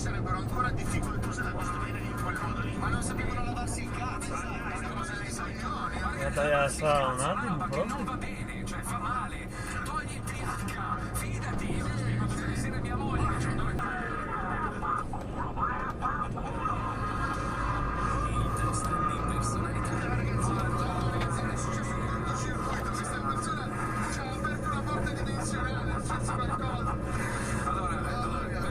sarebbero ancora difficoltose da costruire in quel modo lì. Ma non sapevano lavarsi il cazzo, cosa dei coglioni. Dai, alza un attimo, Ma che pronto? non va bene, cioè fa male. Togli il TH, fidati, io lo spiego tutte le sere a mia moglie che c'è un dove. Il test di personalità. Ragazzi, è successo un cortocircuito, questa persona ci ha aperto una porta dimensionale, è successo qualcosa. Allora,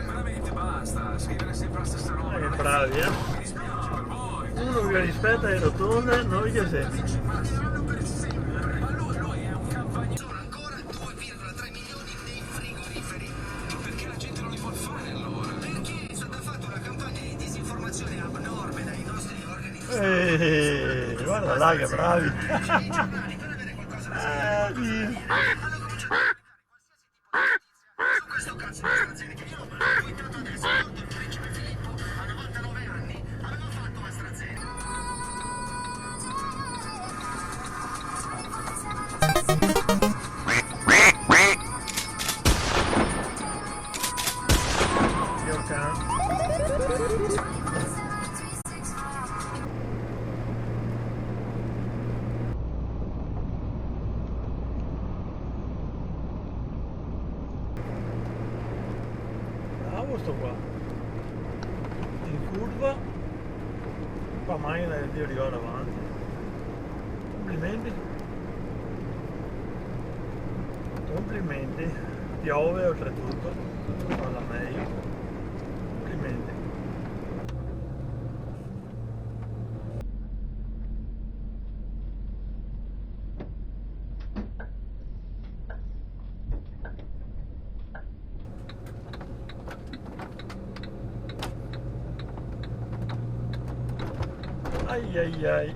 veramente basta, scrivere sempre la stessa roba. Che bravi, eh? Mi dispiace per voi. Uno che rispetta le rotonde, noi che sempre. Finiranno per sempre. Ma lui è un campagnolo. Sono ancora 2,3 milioni nei frigoriferi. Perché la gente non li vuol fare allora? Perché è stata fatta una campagna di disinformazione abnorme dai nostri organi di stampa. Guarda là che bravi. I giornali per avere qualcosa da scrivere. Sì. Hanno cominciato a pubblicare qualsiasi tipo di notizia su questo cazzo di AstraZeneca. Io l'ho twittato adesso, ricordo il principe Filippo a 99 anni aveva fatto AstraZeneca. Io can. Bravo sto qua. In curva. Qua mai di arrivare avanti. Complimenti. Complimenti. Piove oltretutto. Parla meglio. Complimenti. Ai ai ai.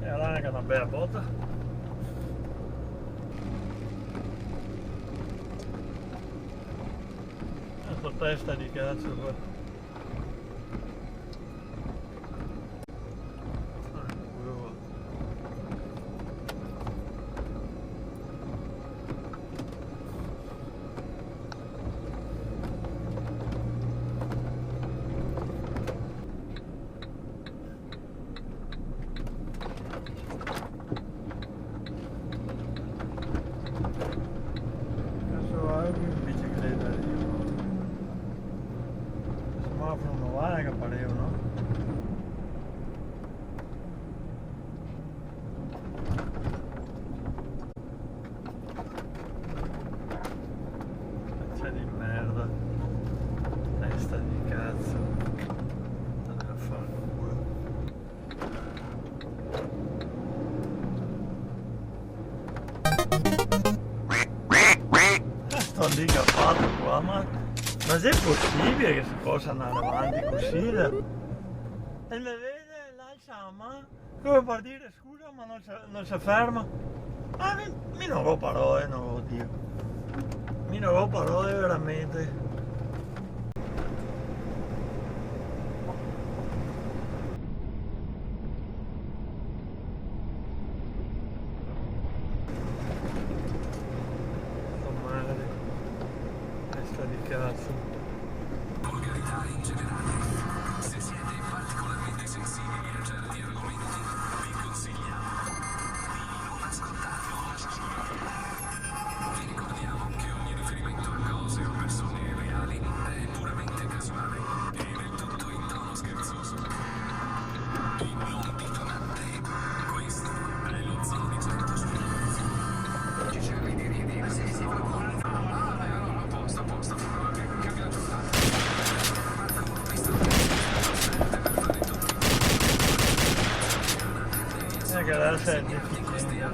E raga, una bella botta. Questa testa di cazzo qua. Adesso vado in bicicletta io. Il semaforo non va che pareva, no? Pezza di merda. Testa di cazzo. Andate a fare il culo. Sto lì che ha fatto qua, ma se è possibile che si possa andare avanti così? E le vede là il Sama, come per dire scusa ma non si ferma. Ma mi non ho parole, non ho Dio. Mi non ho parole veramente. Testa di cazzo. Volgarità in generale. Se siete particolarmente sensibili a certi argomenti, vi consigliamo di non ascoltarlo. Vi ricordiamo che ogni riferimento a cose o persone reali è puramente casuale e del tutto in tono scherzoso. E non diffamante. Questo è lo Zoo di Certo Suono. Ci cerchi di ridire. Si fa apposta, cambia la giornata. Che adesso è difficile.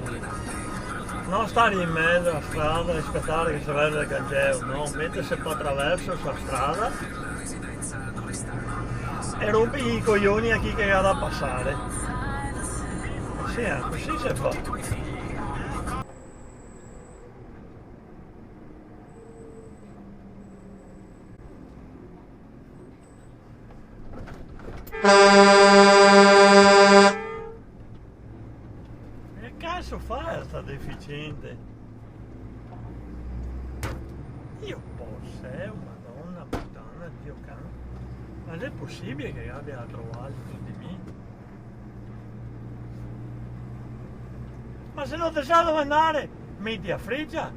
Non stare in mezzo alla strada e aspettare che si vede il Gaggeo, no? Mettersi un po' attraverso la strada e rompi i coglioni a chi che ha da passare. Sì, così si fa. Che cazzo fa sta deficienza? gente. Io posso, madonna, puttana, Dio cane. Ma è possibile che abbia trovato di me? Ma se non ti sa dove andare, metti a freccia.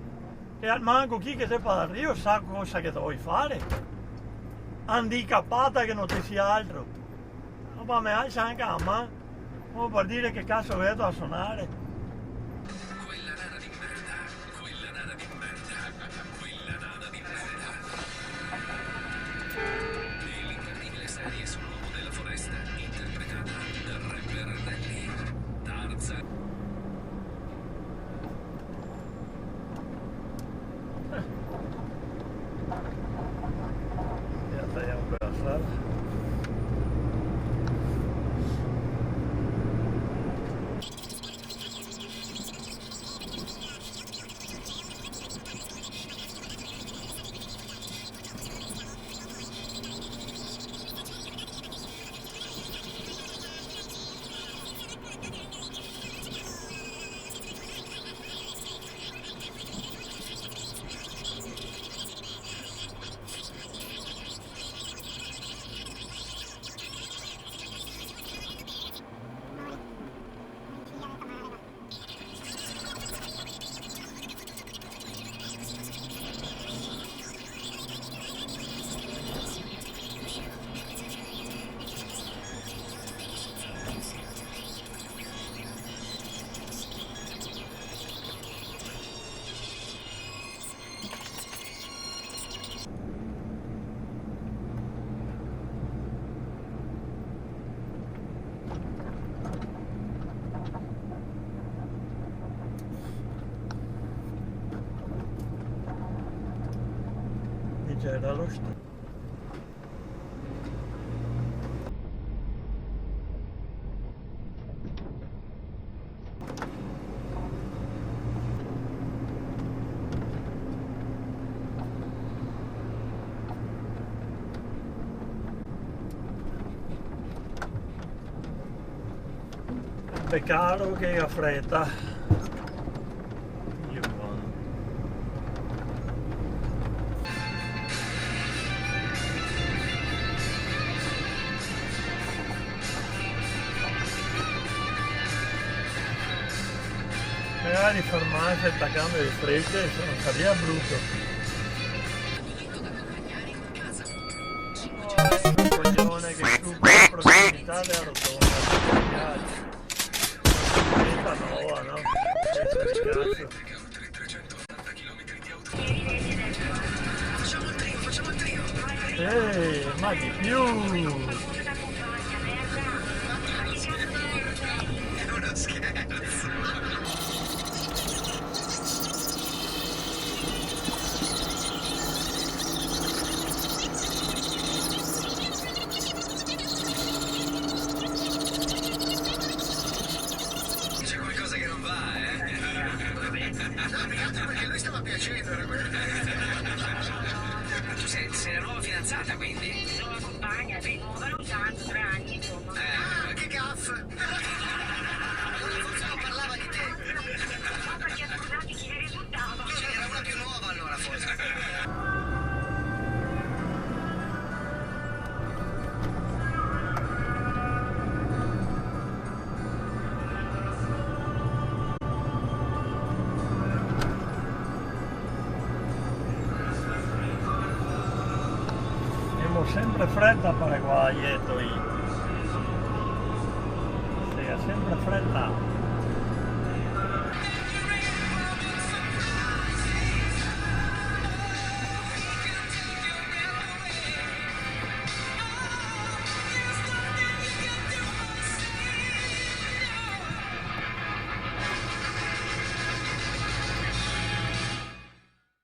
E al manco chi che sepa da Rio sa cosa che devi fare. Handicapata che non ti sia altro. Ma mi alza anche a me. Oh, per dire che cazzo vedo a suonare. Quella nana di merda, quella nana di merda, quella nana di merda. Nell'incredibile serie sull'uomo della foresta, interpretata da rapper Nelly, Tarzan. Ya tagliamo quella strada. C'era lo stato. Peccato che ha fretta. Magari fermarsi attaccando il freddo non sarebbe brutto. Un coglione che supera la prossimità della rotonda. Questa nuova, no? Questo Facciamo il trio. ma di più! È uno scherzo. C'è qualcosa che non va, No, più che altro perché lui stava piacendo. Tu sei la nuova fidanzata, quindi? Nuova compagna, sei nuova, non tanto, 3 anni, insomma. Che gaff! Forse non parlava di te. No, perché scusate chi ne risultava. Ce n'era una più nuova allora, forse. Sempre fretta a fare guaietto io. Sì, è sempre fretta.